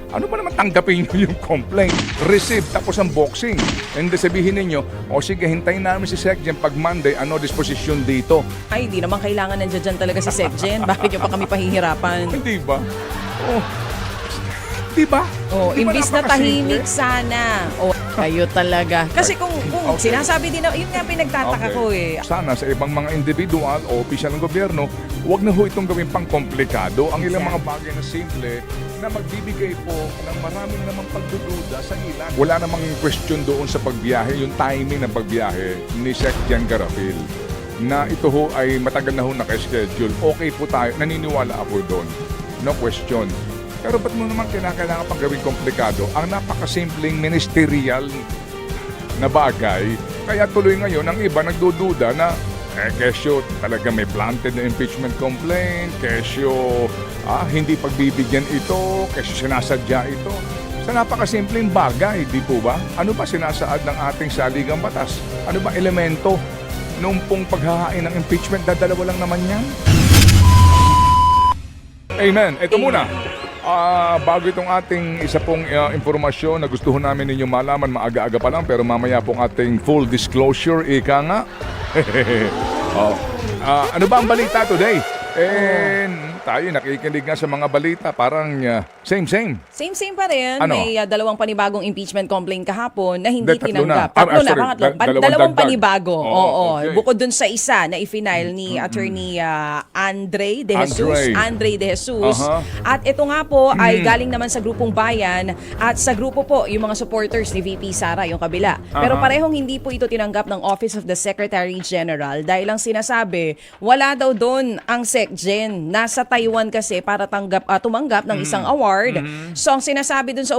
Ano ba naman tanggapin nyo yung complaint? Receive, tapos ang boxing. And sabihin ninyo, o sige, hintayin namin si Secgen pag Monday, ano disposisyon dito? Ay, hindi naman kailangan nandiyan dyan talaga si Secgen. Bakit nyo pa kami pahihirapan? Hindi ba? Oh. Di ba? Oh, Di ba imbis na napakasimple? tahimik sana. Oh, kayo talaga. Kasi kung Okay. sinasabi din, yun nga pinagtataka ko eh. Sana sa ibang mga individual o opisyal ng gobyerno, huwag na ho itong gawin pang komplikado. Ang ilang mga bagay na simple na magbibigay po ng marami na namang pagdududa sa ilan. Wala namang question doon sa pagbiyahe, yung timing ng pagbiyahe ni Secgen Garapil. Na ito ho ay matagal na ho naka-schedule. Okay po tayo, naniniwala ako doon. No question. Pero ba't mo naman kinakailangan pang gawing komplikado ang napakasimpleng ministerial na bagay? Kaya tuloy ngayon ang iba nagdududa na kesyo talaga may planted na impeachment complaint, kesyo hindi pagbibigyan ito, kesyo sinasadya ito. Sa napakasimpleng bagay, di po ba? Ano ba sinasaad ng ating saligang batas? Ano ba elemento nung pong paghahain ng impeachment? Dadalawa lang naman yan. Amen. Ito muna. Bago itong ating isa pong impormasyon na gusto namin ninyong malaman, maaga-aga pa lang, pero mamaya pong ating full disclosure, ika nga. Ano ba ang balita today? Tayo nakikinig nga sa mga balita, parang same. Same pa rin. Ano? May dalawang panibagong impeachment complaint kahapon na hindi Tatlo tinanggap. na. Pangatlo. Dalawang Dalawang dagdag. panibago. Oo. Okay. Bukod dun sa isa na i-final ni Attorney Andre De Jesus. Andre De Jesus. At ito nga po ay galing naman sa grupong Bayan at sa grupo po yung mga supporters ni VP Sara, yung kabila. Pero parehong hindi po ito tinanggap ng Office of the Secretary General dahil lang sinasabi, wala daw doon ang SecGen. Nasa Taiwan kasi para tumanggap ng isang award. So ang sinasabi dun sa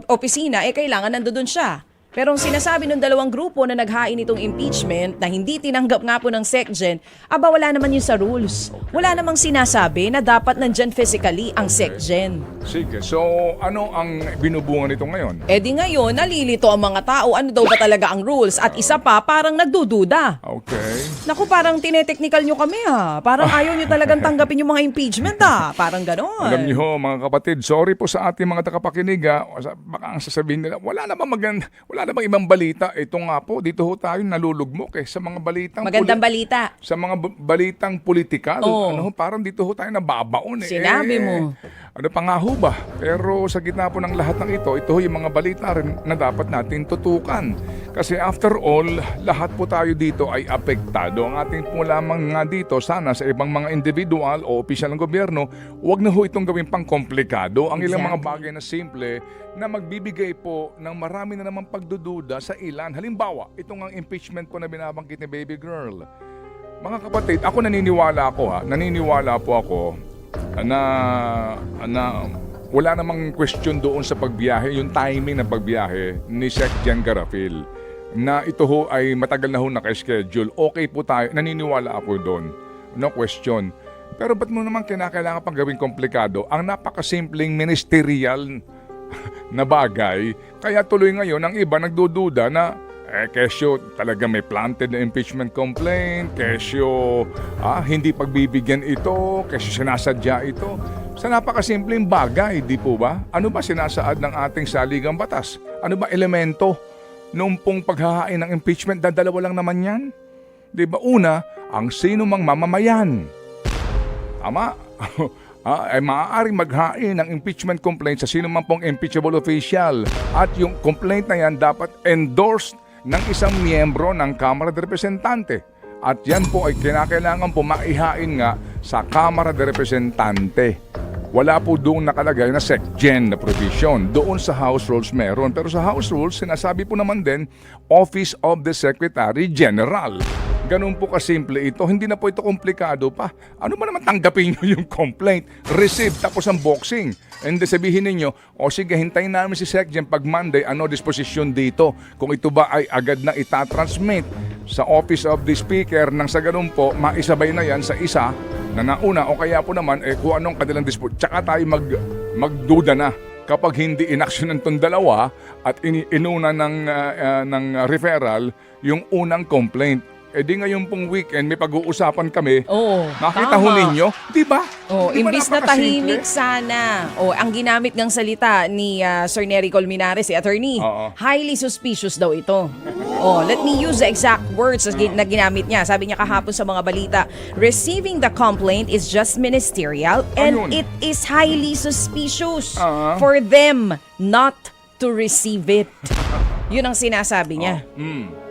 opisina, kailangan nandoon siya. Pero ang sinasabi ng dalawang grupo na naghain itong impeachment na hindi tinanggap nga po ng SecGen, wala naman yun sa rules. Wala namang sinasabi na dapat nandyan physically ang SecGen. Sige, so ano ang binubungan nito ngayon? Di ngayon, nalilito ang mga tao. Ano daw ba talaga ang rules? At isa pa, parang nagdududa. Okay. Naku, parang tinetechnical nyo kami ha. Parang ayaw nyo talagang tanggapin yung mga impeachment ha. Parang ganon. Alam niyo ho, mga kapatid, sorry po sa ating mga tagapakinig. Baka ang sasabihin nila, wala namang ibang balita. Ito nga po, dito ho tayo nalulugmok sa mga balitang Magandang balita. sa mga balitang politikal. Oo. Ano ho, parang dito ho tayo nababaon Sinabi mo. Ano pa nga ho ba? Pero sa gitna po ng lahat ng ito ho yung mga balita rin na dapat natin tutukan. Kasi after all, lahat po tayo dito ay apektado. Ang ating po lamang nga dito, sana sa ibang mga individual o opisyal ng gobyerno, huwag na ho itong gawin pang komplikado. Ang ilang mga bagay na simple na magbibigay po ng marami na namang pagdududa sa ilan. Halimbawa, itong ang impeachment po na binabanggit ni Baby Girl. Mga kapatid, ako naniniwala po ako na wala namang question doon sa pagbiyahe, yung timing ng pagbiyahe ni Secgen Garapil. Na ito ho ay matagal na ho naka-schedule. Okay po tayo, naniniwala ako doon. No question. Pero ba't mo naman kinakailangan pang gawing komplikado ang napakasimpleng ministerial na bagay? Kaya tuloy ngayon ang iba nagdududa na kesyo talaga may planted na impeachment complaint, kesyo hindi pagbibigyan ito, kesyo sinasadya ito. Sa napakasimpleng bagay, di po ba? Ano ba sinasaad ng ating saligang batas? Ano ba elemento nung pong paghahain ng impeachment? Dadalawa lang naman yan. Di ba? Una, ang sino mang mamamayan. Tama? Ay maaaring maghain ng impeachment complaint sa sino man pong impeachable official. At yung complaint na yan dapat endorsed ng isang miyembro ng Kamara de Representante. At yan po ay kinakailangan po maihain nga sa Kamara de Representante. Wala po doon nakalagay na SecGen na provision. Doon sa House Rules meron. Pero sa House Rules, sinasabi po naman din, Office of the Secretary General. Ganun po kasimple ito. Hindi na po ito komplikado pa. Ano ba naman tanggapin nyo yung complaint? Receive, tapos ang boxing. And sabihin ninyo, o sige, hintayin namin si Secgen pag Monday, ano disposisyon dito? Kung ito ba ay agad na itatransmit sa Office of the Speaker, nang sa ganun po, maisabay na yan sa isa na nauna o kaya po naman kung anong kanilang disposisyon. Tsaka tayo magduda na kapag hindi inaksyonan itong dalawa at inuna ng referral yung unang complaint. Eh di ngayon pong weekend, may pag-uusapan kami. Oo, Nakita ho tama. ninyo? Di ba? Oh, Di ba imbis na napakasimple? tahimik sana. Oh, ang ginamit ng salita ni Sir Nery Colmenares, si attorney, Oo. highly suspicious daw ito. Oh, let me use the exact words na ginamit niya. Sabi niya kahapon sa mga balita, receiving the complaint is just ministerial and Ayun. it is highly suspicious Ah. for them not to receive it. Yun ang sinasabi niya.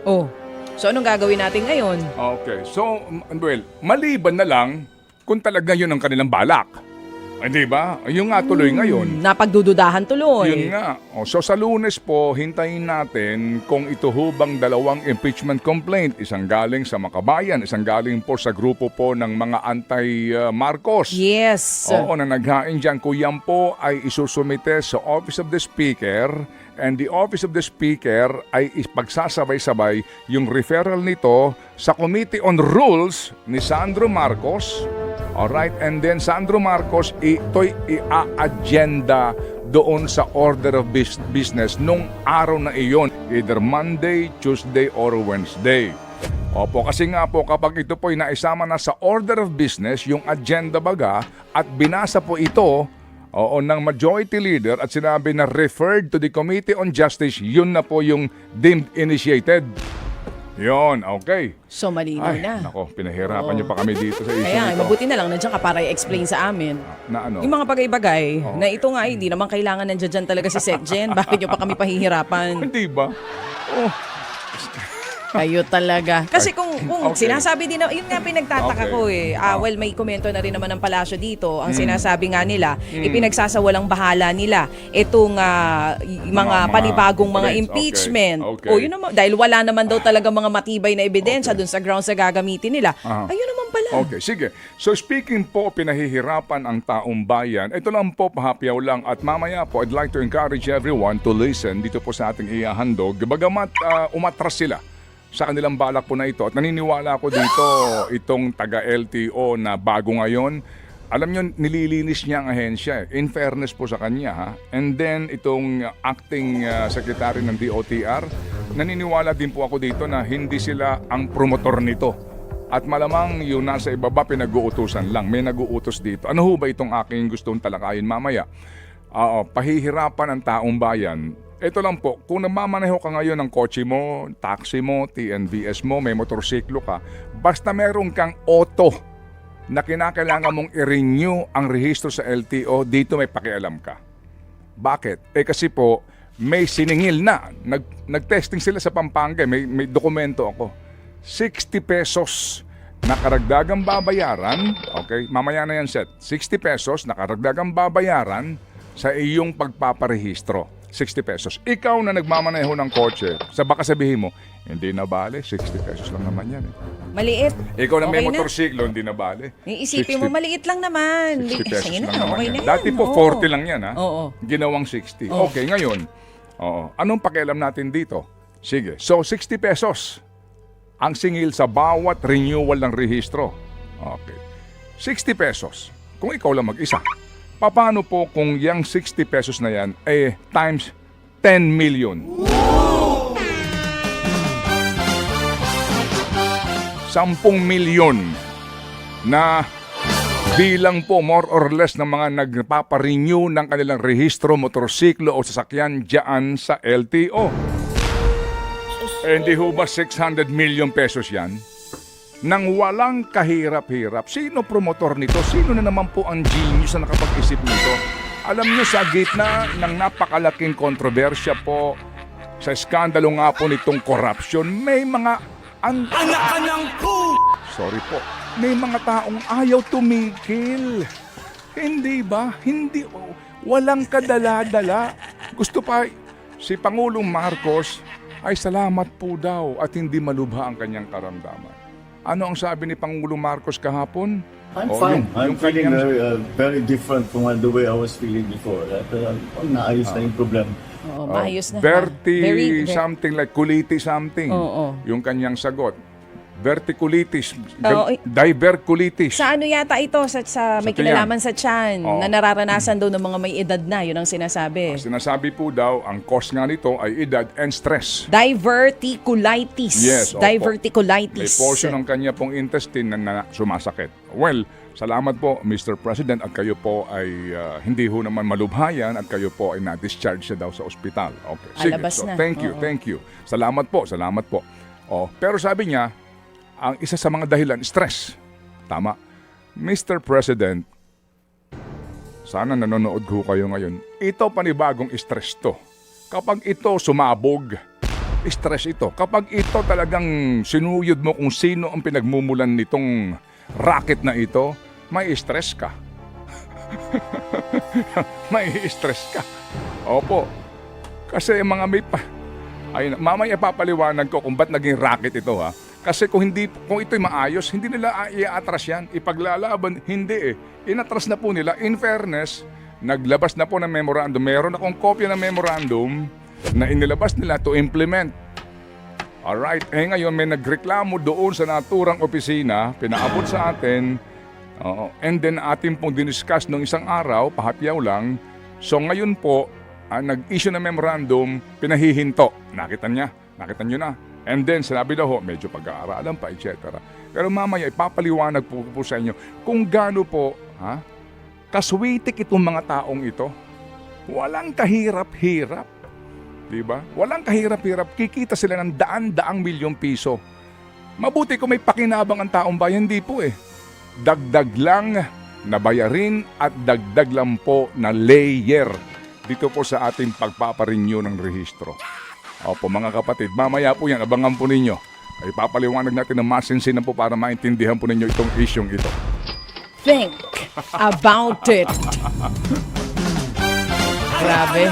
Oh. So anong gagawin natin ngayon? Okay. So, well, maliban na lang kung talaga yun ang kanilang balak. Hindi ba? Yung nga tuloy ngayon. Napagdududahan tuloy. Yun nga. So sa Lunes po, hintayin natin kung ito hubang dalawang impeachment complaint. Isang galing sa Makabayan, isang galing po sa grupo po ng mga anti-Marcos. Yes. Oo, na naghain dyan. Kung yan po ay isusumite sa Office of the Speaker, and the Office of the Speaker ay pagsasabay-sabay yung referral nito sa Committee on Rules ni Sandro Marcos. Alright, and then Sandro Marcos, ito'y i-agenda doon sa order of business nung araw na iyon, either Monday, Tuesday, or Wednesday. Opo, kasi nga po kapag ito po'y naisama na sa order of business, yung agenda baga, at binasa po ito ng majority leader at sinabi na referred to the Committee on Justice, yun na po yung deemed initiated. Yun, okay. So malinaw Ay, na. nako, pinahirapan niyo pa kami dito sa issue Kaya nito. mabuti na lang nandiyan ka para i-explain sa amin. Na ano? Yung mga bagay-bagay na ito nga hindi naman kailangan nandiyan dyan talaga si Secgen. Bakit nyo pa kami pahihirapan? Hindi ba? Oh, Kayo talaga. Kasi kung Okay. sinasabi din na, yun nga pinagtataka Okay. ko eh. Well, may komento na rin naman ng palasyo dito. Ang sinasabi nga nila, ipinagsasawalang bahala nila itong mga panibagong mga complaints. impeachment. Okay. O yun naman, dahil wala naman daw talaga mga matibay na ebidensya dun sa grounds na gagamitin nila. Aha. Ayun naman pala. okay, sige. So speaking po, pinahihirapan ang taong bayan. Ito lang po, pahapyaw lang. At mamaya po, I'd like to encourage everyone to listen dito po sa ating ihahandog. Bagamat umatras sila sa kanilang balak po na ito. At naniniwala ko dito, itong taga-LTO na bago ngayon, alam nyo, nililinis niya ang ahensya. In fairness po sa kanya. Ha? And then, itong acting secretary ng DOTR, naniniwala din po ako dito na hindi sila ang promotor nito. At malamang yung nasa ibaba, pinag-uutusan lang. May nag-uutos dito. Ano ho ba itong aking gustong talakayin mamaya? Pahihirapan ang taong bayan. Ito lang po, kung namamaneho ka ngayon ng kotse mo, taxi mo, TNVS mo, may motorsiklo ka, basta meron kang auto na kinakailangan mong i-renew ang rehistro sa LTO, dito may pakialam ka. Bakit? Kasi po, may siningil na. Nag-testing sila sa Pampanga, may dokumento ako. 60 pesos na karagdagang babayaran, okay, mamaya na yan set, 60 pesos na karagdagang babayaran sa iyong pagpaparehistro. 60 pesos. Ikaw na nagmamaneho ng kotse, baka sabihin mo, hindi na bale, 60 pesos lang naman yan. Maliit. Ikaw na may Okay na. motorsiklo, hindi na bale. Iisipin 60 mo, maliit lang naman. 60 pesos Sige lang na, naman okay yan. na yan. Dati po, Oo. 40 lang yan, ha? Oo. Ginawang 60. Oo. Okay, ngayon, anong pakialam natin dito? Sige, so 60 pesos ang singil sa bawat renewal ng rehistro. Okay. 60 pesos. Kung ikaw lang mag-isa, paano po kung yung 60 pesos na yan times 10 million? 10 milyon na bilang po more or less ng mga nagpaparenew ng kanilang rehistro, motorsiklo o sasakyan dyan sa LTO. Hindi ho ba 600 million pesos yan? Nang walang kahirap-hirap. Sino promotor nito? Sino na naman po ang genius na nakapag-isip nito? Alam nyo, sa gitna ng napakalaking kontrobersya po, sa skandalo nga po nitong corruption, may mga sorry po. May mga taong ayaw tumigil. Hindi ba? Hindi. Walang kadala-dala. Gusto pa si Pangulong Marcos ay salamat po daw at hindi malubha ang kanyang karamdaman. Ano ang sabi ni Pangulong Marcos kahapon? I'm fine. I'm feeling kanyang- very different from the way I was feeling before. Naayos na yung problema. Oo, maayos na. Berti Very- something like kuliti something. Oo. Yung kanyang sagot. verticulitis, Oo, diverculitis. Sa ano yata ito? Sa may tiyan. kinalaman sa tiyan Oo. na nararanasan daw ng mga may edad na. Yun ang sinasabi. Sinasabi po daw, ang cause nga nito ay edad and stress. Diverticulitis. Yes, opo. Diverticulitis. May portion ng kanya pong intestine na sumasakit. Well, salamat po Mr. President at kayo po ay hindi ho naman malubhayan at kayo po ay na-discharge siya daw sa ospital. Okay. Sige. Alabas So, na. thank you, Oo. thank you. Salamat po, salamat po. Oh, pero sabi niya, ang isa sa mga dahilan, stress. Tama. Mr. President, sana nanonood ko kayo ngayon. Ito panibagong stress to. Kapag ito sumabog, stress ito. Kapag ito talagang sinuyod mo kung sino ang pinagmumulan nitong racket na ito, may stress ka. May stress ka. Opo. Kasi mga may ay, mamaya papaliwanag ko kung ba't naging racket ito ha. Kasi kung ito'y maayos, hindi nila i-atras yan. Ipaglalaban, hindi eh. Inatras na po nila. In fairness, naglabas na po ng memorandum. Meron akong kopya ng memorandum na inilabas nila to implement. Alright, ngayon may nagreklamo doon sa naturang opisina, pinaabot sa atin, and then atin pong diniscuss nung isang araw, pahapyaw lang. So ngayon po, nag-issue ng memorandum, pinahihinto. Nakita nyo na. And then sinabi daw, medyo pag-aaralan pa, etc. Pero mamaya, ipapaliwanag po sa inyo kung gaano po, kaswitik itong mga taong ito. Walang kahirap-hirap. Diba? Walang kahirap-hirap. Kikita sila ng daan-daang milyong piso. Mabuti kung may pakinabang ang taong bayan, hindi po eh. Dagdag lang na bayarin at dagdag lang po na layer dito po sa ating pagpaparenew ng rehistro. Opo mga kapatid, mamaya po yan, abangan po ninyo. Ay papaliwanag natin ng masinsinan po para maintindihan po ninyo itong isyong ito. Think about it. Grabe.